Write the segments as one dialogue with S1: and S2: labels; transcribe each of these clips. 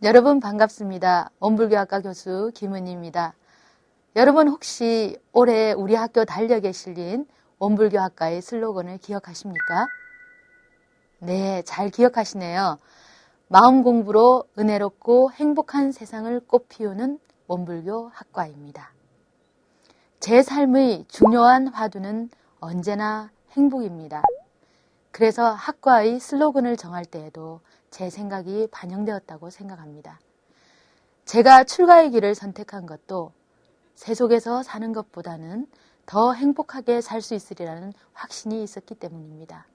S1: 여러분 반갑습니다. 원불교학과 교수 김은희입니다. 여러분 혹시 올해 우리 학교 달력에 실린 원불교학과의 슬로건을 기억하십니까? 네, 잘 기억하시네요. 마음 공부로 은혜롭고 행복한 세상을 꽃피우는 원불교 학과입니다. 제 삶의 중요한 화두는 언제나 행복입니다. 그래서 학과의 슬로건을 정할 때에도 제 생각이 반영되었다고 생각합니다. 제가 출가의 길을 선택한 것도 세속에서 사는 것보다는 더 행복하게 살 수 있으리라는 확신이 있었기 때문입니다.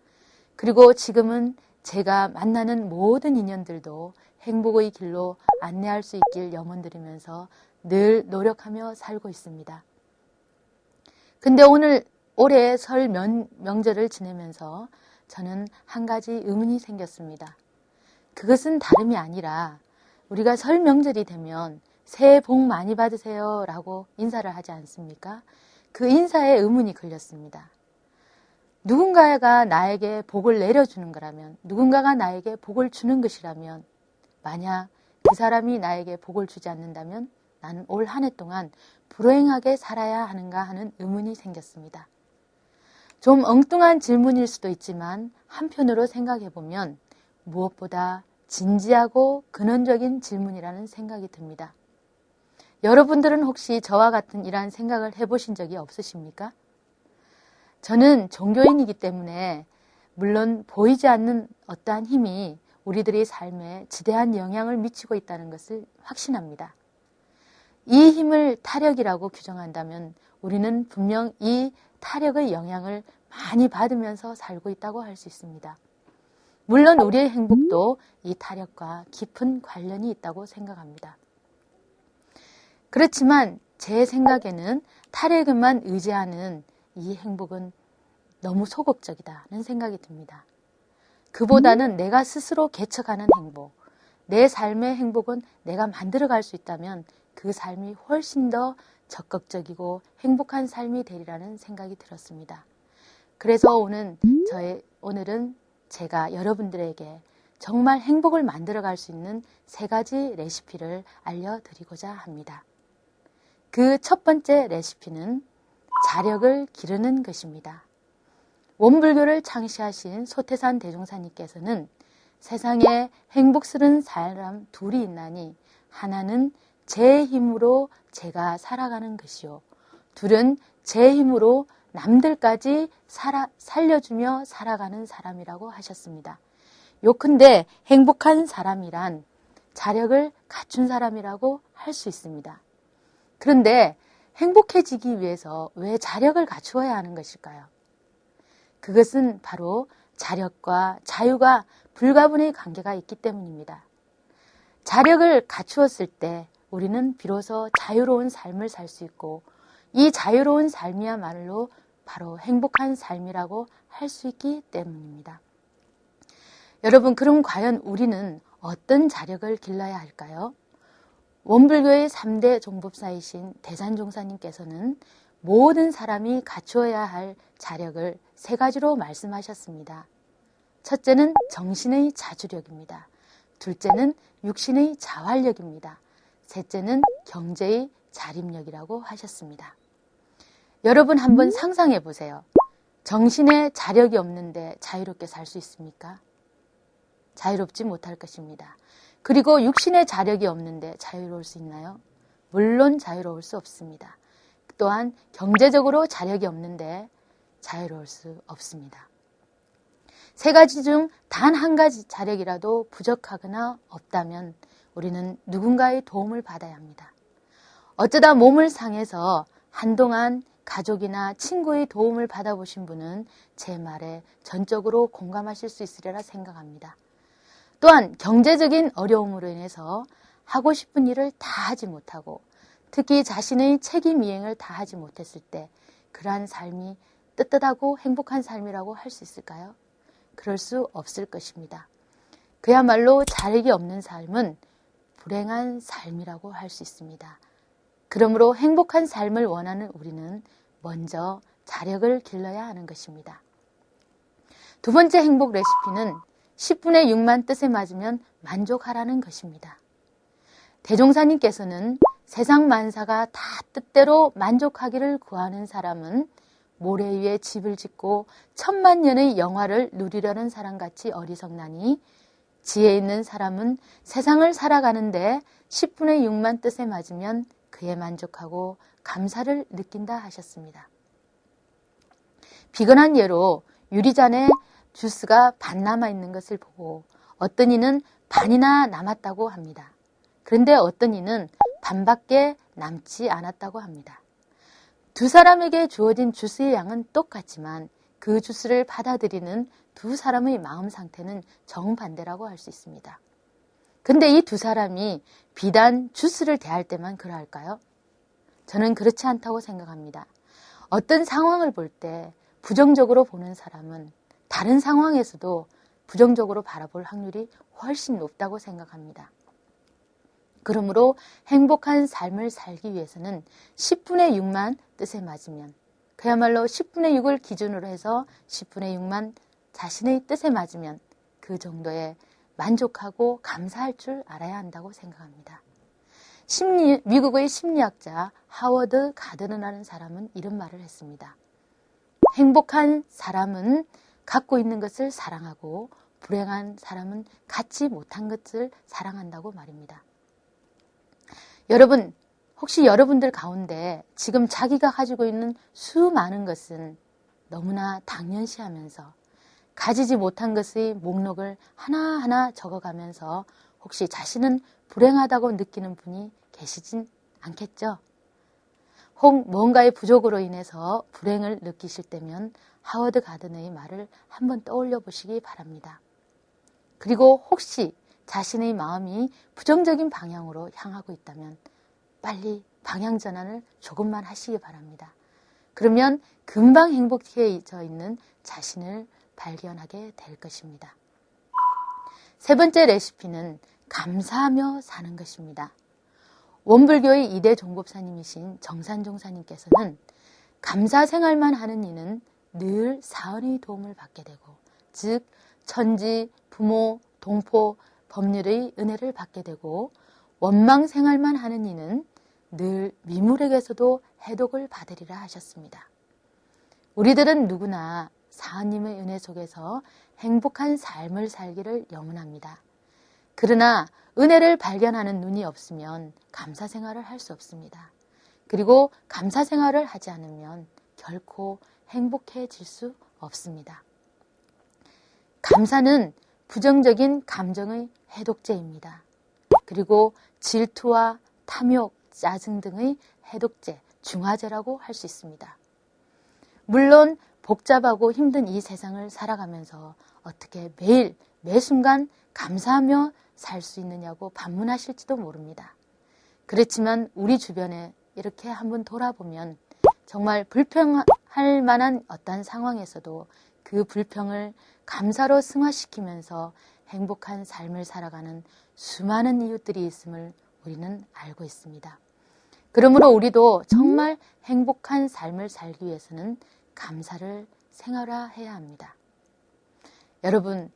S1: 그리고 지금은 제가 만나는 모든 인연들도 행복의 길로 안내할 수 있길 염원드리면서 늘 노력하며 살고 있습니다. 근데 올해 설 명절을 지내면서 저는 한 가지 의문이 생겼습니다. 그것은 다름이 아니라 우리가 설 명절이 되면 새해 복 많이 받으세요 라고 인사를 하지 않습니까? 그 인사에 의문이 걸렸습니다. 누군가가 나에게 복을 내려주는 거라면, 누군가가 나에게 복을 주는 것이라면, 만약 그 사람이 나에게 복을 주지 않는다면 나는 올 한 해 동안 불행하게 살아야 하는가 하는 의문이 생겼습니다. 좀 엉뚱한 질문일 수도 있지만 한편으로 생각해보면 무엇보다 진지하고 근원적인 질문이라는 생각이 듭니다. 여러분들은 혹시 저와 같은 이러한 생각을 해보신 적이 없으십니까? 저는 종교인이기 때문에 물론 보이지 않는 어떠한 힘이 우리들의 삶에 지대한 영향을 미치고 있다는 것을 확신합니다. 이 힘을 타력이라고 규정한다면 우리는 분명 이 타력의 영향을 많이 받으면서 살고 있다고 할 수 있습니다. 물론 우리의 행복도 이 타력과 깊은 관련이 있다고 생각합니다. 그렇지만 제 생각에는 타력에만 의지하는 이 행복은 너무 소극적이다는 생각이 듭니다. 그보다는 내가 스스로 개척하는 행복, 내 삶의 행복은 내가 만들어갈 수 있다면 그 삶이 훨씬 더 적극적이고 행복한 삶이 되리라는 생각이 들었습니다. 그래서 오늘은 제가 여러분들에게 정말 행복을 만들어갈 수 있는 3가지 레시피를 알려드리고자 합니다. 그 첫 번째 레시피는 자력을 기르는 것입니다. 원불교를 창시하신 소태산 대종사님께서는 세상에 행복스러운 사람 둘이 있나니 하나는 제 힘으로 제가 살아가는 것이요. 둘은 제 힘으로 남들까지 살려주며 살아가는 사람이라고 하셨습니다. 요컨대 행복한 사람이란 자력을 갖춘 사람이라고 할 수 있습니다. 그런데 행복해지기 위해서 왜 자력을 갖추어야 하는 것일까요? 그것은 바로 자력과 자유가 불가분의 관계가 있기 때문입니다. 자력을 갖추었을 때 우리는 비로소 자유로운 삶을 살 수 있고 이 자유로운 삶이야말로 바로 행복한 삶이라고 할 수 있기 때문입니다. 여러분, 그럼 과연 우리는 어떤 자력을 길러야 할까요? 원불교의 3대 종법사이신 대산종사님께서는 모든 사람이 갖추어야 할 자력을 3가지로 말씀하셨습니다. 첫째는 정신의 자주력입니다. 둘째는 육신의 자활력입니다. 셋째는 경제의 자립력이라고 하셨습니다. 여러분 한번 상상해 보세요. 정신에 자력이 없는데 자유롭게 살 수 있습니까? 자유롭지 못할 것입니다. 그리고 육신에 자력이 없는데 자유로울 수 있나요? 물론 자유로울 수 없습니다. 또한 경제적으로 자력이 없는데 자유로울 수 없습니다. 3가지 중 단 한 가지 자력이라도 부족하거나 없다면 우리는 누군가의 도움을 받아야 합니다. 어쩌다 몸을 상해서 한동안 가족이나 친구의 도움을 받아보신 분은 제 말에 전적으로 공감하실 수 있으리라 생각합니다. 또한 경제적인 어려움으로 인해서 하고 싶은 일을 다 하지 못하고 특히 자신의 책임 이행을 다 하지 못했을 때 그러한 삶이 뜨뜻하고 행복한 삶이라고 할 수 있을까요? 그럴 수 없을 것입니다. 그야말로 자력이 없는 삶은 불행한 삶이라고 할 수 있습니다. 그러므로 행복한 삶을 원하는 우리는 먼저 자력을 길러야 하는 것입니다. 두 번째 행복 레시피는 10분의 6만 뜻에 맞으면 만족하라는 것입니다. 대종사님께서는 세상 만사가 다 뜻대로 만족하기를 구하는 사람은 모래 위에 집을 짓고 천만년의 영화를 누리려는 사람같이 어리석나니 지혜 있는 사람은 세상을 살아가는데 10분의 6만 뜻에 맞으면 그에 만족하고 감사를 느낀다 하셨습니다. 비근한 예로 유리잔에 주스가 반 남아있는 것을 보고 어떤 이는 반이나 남았다고 합니다. 그런데 어떤 이는 반밖에 남지 않았다고 합니다. 두 사람에게 주어진 주스의 양은 똑같지만 그 주스를 받아들이는 두 사람의 마음 상태는 정반대라고 할 수 있습니다. 근데 이 두 사람이 비단 주스를 대할 때만 그러할까요? 저는 그렇지 않다고 생각합니다. 어떤 상황을 볼 때 부정적으로 보는 사람은 다른 상황에서도 부정적으로 바라볼 확률이 훨씬 높다고 생각합니다. 그러므로 행복한 삶을 살기 위해서는 10분의 6만 뜻에 맞으면, 그야말로 10분의 6을 기준으로 해서 10분의 6만 자신의 뜻에 맞으면 그 정도에 만족하고 감사할 줄 알아야 한다고 생각합니다. 미국의 심리학자 하워드 가드너라는 사람은 이런 말을 했습니다. 행복한 사람은 갖고 있는 것을 사랑하고 불행한 사람은 갖지 못한 것을 사랑한다고 말입니다. 여러분, 혹시 여러분들 가운데 지금 자기가 가지고 있는 수많은 것은 너무나 당연시하면서 가지지 못한 것의 목록을 하나하나 적어가면서 혹시 자신은 불행하다고 느끼는 분이 계시진 않겠죠? 혹 뭔가의 부족으로 인해서 불행을 느끼실 때면 하워드 가드너의 말을 한번 떠올려 보시기 바랍니다. 그리고 혹시 자신의 마음이 부정적인 방향으로 향하고 있다면 빨리 방향 전환을 조금만 하시기 바랍니다. 그러면 금방 행복해져 있는 자신을 발견하게 될 것입니다. 세 번째 레시피는 감사하며 사는 것입니다. 원불교의 2대 종법사님이신 정산종사님께서는 감사 생활만 하는 이는 늘 사언의 도움을 받게 되고, 즉 천지, 부모, 동포, 법률의 은혜를 받게 되고, 원망 생활만 하는 이는 늘 미물에게서도 해독을 받으리라 하셨습니다. 우리들은 누구나 사하님의 은혜 속에서 행복한 삶을 살기를 염원합니다. 그러나 은혜를 발견하는 눈이 없으면 감사 생활을 할 수 없습니다. 그리고 감사 생활을 하지 않으면 결코 행복해질 수 없습니다. 감사는 부정적인 감정의 해독제입니다. 그리고 질투와 탐욕, 짜증 등의 해독제, 중화제라고 할 수 있습니다. 물론 복잡하고 힘든 이 세상을 살아가면서 어떻게 매일, 매 순간 감사하며 살 수 있느냐고 반문하실지도 모릅니다. 그렇지만 우리 주변에 이렇게 한번 돌아보면 정말 불평할 만한 어떤 상황에서도 그 불평을 감사로 승화시키면서 행복한 삶을 살아가는 수많은 이웃들이 있음을 우리는 알고 있습니다. 그러므로 우리도 정말 행복한 삶을 살기 위해서는 감사를 생활화해야 합니다. 여러분,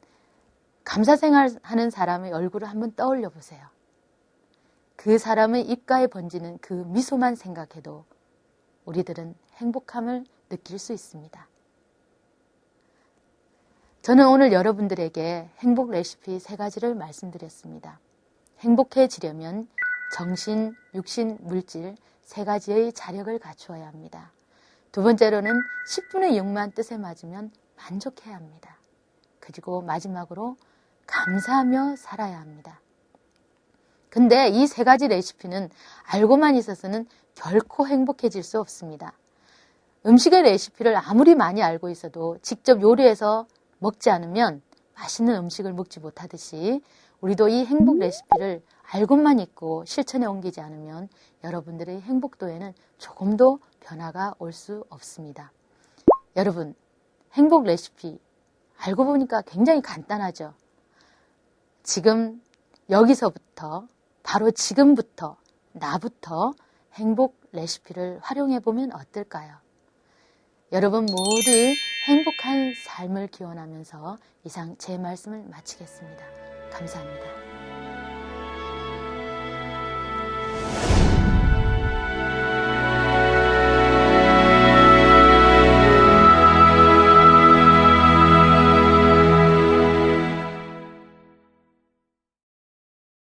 S1: 감사 생활하는 사람의 얼굴을 한번 떠올려 보세요. 그 사람의 입가에 번지는 그 미소만 생각해도 우리들은 행복함을 느낄 수 있습니다. 저는 오늘 여러분들에게 행복 레시피 3가지를 말씀드렸습니다. 행복해지려면 정신, 육신, 물질 3가지의 자력을 갖추어야 합니다. 두 번째로는 10분의 6만 뜻에 맞으면 만족해야 합니다. 그리고 마지막으로 감사하며 살아야 합니다. 근데 이 3가지 레시피는 알고만 있어서는 결코 행복해질 수 없습니다. 음식의 레시피를 아무리 많이 알고 있어도 직접 요리해서 먹지 않으면 맛있는 음식을 먹지 못하듯이 우리도 이 행복 레시피를 알고만 있고 실천에 옮기지 않으면 여러분들의 행복도에는 조금도 변화가 올 수 없습니다. 여러분, 행복 레시피 알고 보니까 굉장히 간단하죠? 지금 여기서부터 바로 지금부터 나부터 행복 레시피를 활용해 보면 어떨까요? 여러분 모두 행복한 삶을 기원하면서 이상 제 말씀을 마치겠습니다. 감사합니다.